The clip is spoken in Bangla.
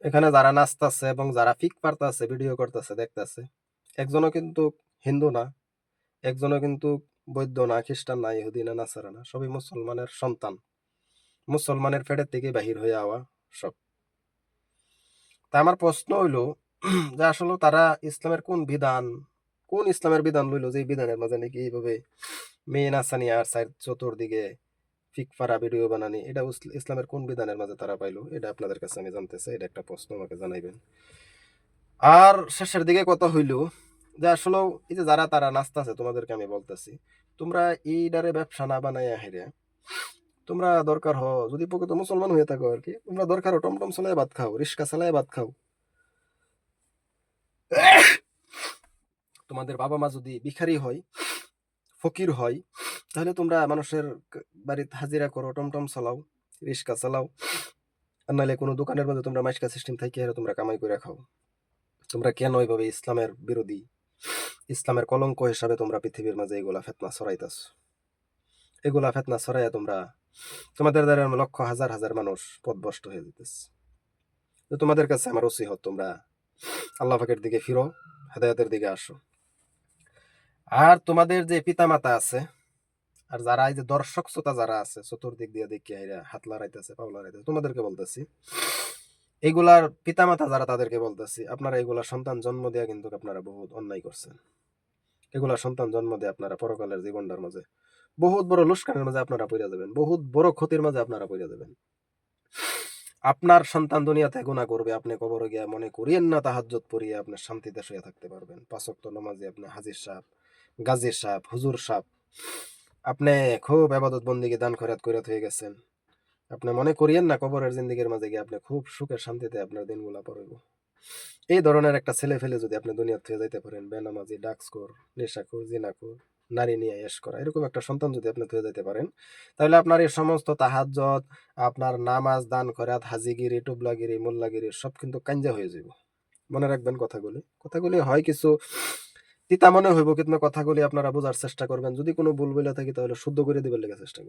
এখানে যারা নাচতাছে এবং যারা ফিক পারতাছে, ভিডিও করতেছে, দেখতেছে, একজনও কিন্তু হিন্দু না, একজনও কিন্তু বৌদ্ধ না, খ্রিস্টান না, ইহুদি না, নাসারা না, সবই মুসলমানের সন্তান, মুসলমানের পেটের থেকে বাহির হয়ে আওয়া সব। তা আমার প্রশ্ন হইলো যে আসলে তারা ইসলামের কোন ইসলামের বিধান লইলো যে এই বিধানের মাঝে নাকি এইভাবে মেয়ে নাচানি আর সাইড চতুর্দিকে ফিকফারা ভিডিও বানানি, এটা ইসলামের কোন বিধানের মাঝে তারা পাইলো? এটা আপনাদের কাছে আমি জানতে চাই, এটা একটা প্রশ্ন আমাকে জানাইবেন। আর শেষের দিকে কথা হইল যে আসলে এই যে যারা তারা নাচতাছে, তোমাদেরকে আমি বলতেছি, তোমরা এইটারে ব্যবসা না বানাইয়া হেরে, তোমরা দরকার যদি প্রকৃত মুসলমান হয়ে থাকো আর কি, তোমরা দরকার টমটম চালায় ভাত খাও, রিক্সা চালায় ভাত খাও। তোমাদের বাবা মা যদি ভিখারি হয়, ফকির হয়, তাহলে তোমরা মানুষের বাড়িতে হাজিরা করো, টমটম চালাও, রিক্সা চালাও, আর নাহলে কোনো দোকানের মধ্যে তোমরা মাইস্কা সিস্টেম থাকি তোমরা কামাই করে খাও। তোমরা কেন এইভাবে ইসলামের বিরোধী, ইসলামের কলঙ্ক হিসাবে তোমরা পৃথিবীর মাঝে এগুলা ফেতনা ছড়াইতেছ? এগুলা ফেতনা ছড়াইয়া তোমরা, তোমাদের দ্বারা লক্ষ হাজার হাজার মানুষ পথভ্রষ্ট হয়ে যেতেছে। তো তোমাদের কাছে আমার নসিহত, তোমরা আল্লাহ পাকের দিকে ফিরো, হেদায়েতের দিকে আসো। আর তোমাদের যে পিতামাতা আছে, আর যারা এই যে দর্শক শ্রোতা যারা আছে চতুর্দিক দিয়ে দেখি হাত লড়াইতেছে, পাও লড়াইতেছে, তোমাদেরকে বলতেছি, এগুলার পিতামাতা যারা তাদেরকে বলতেছি, আপনারা এগুলা সন্তান জন্ম দেয়া কিন্তু আপনারা বহুত অন্যায় করছেন। এগুলা সন্তান জন্ম দিয়ে আপনারা পরকালের জীবনটার মাঝে বহুত বড় লুস্কানের মাঝে আপনারা পড়ে যাবেন, বহুত বড় ক্ষতির মাঝে আপনারা পড়ে যাবেন। আপনার সন্তান দুনিয়াতে গুনাহ করবে, আপনি কবরে গিয়া মনে করিয়েন না তাহাজ্জুদ পড়িয়ে আপনি শান্তিতে শুয়ে থাকতে পারবেন। ৫ ওয়াক্ত নামাজে আপনি হাজির সাহেব, গাজী সাহেব, হুজুর সাহেব, আপনি খুব ইবাদত বন্দেগী দান খয়রাত কইরা হয়ে গেছেন। আপনি মনে করিয়েন না কবরের জিন্দেগীর মাঝে গিয়ে আপনি খুব সুখে শান্তিতে আপনার দিনগুলা পড়ব। এই ধরনের একটা ছেলে ফেলে যদি আপনি দুনিয়া থেকে যাইতে পারেন, বেনামাজি, ডাক্সকোর, নেশাখোর, জিনাখোর, নারী নিয়ে এশ করা, এরকম একটা সন্তান যদি আপনি থেকে যাইতে পারেন, তাহলে আপনার এই সমস্ত তাহাজ্জুদ, আপনার নামাজ, দান খয়রাত, হাজিগিরি, টুবলাগিরি, মোল্লাগিরি সব কিন্তু কাঞ্জা হয়ে যাব। মনে রাখবেন কথাগুলি। কথাগুলি হয় কিছু তিতা মনে হইব, কিন্তু কথাগুলি আপনারা বোঝার চেষ্টা করবেন। যদি কোনো ভুল বলে থাকি তাহলে শুদ্ধ করে দিবার লেগে চেষ্টা করবেন।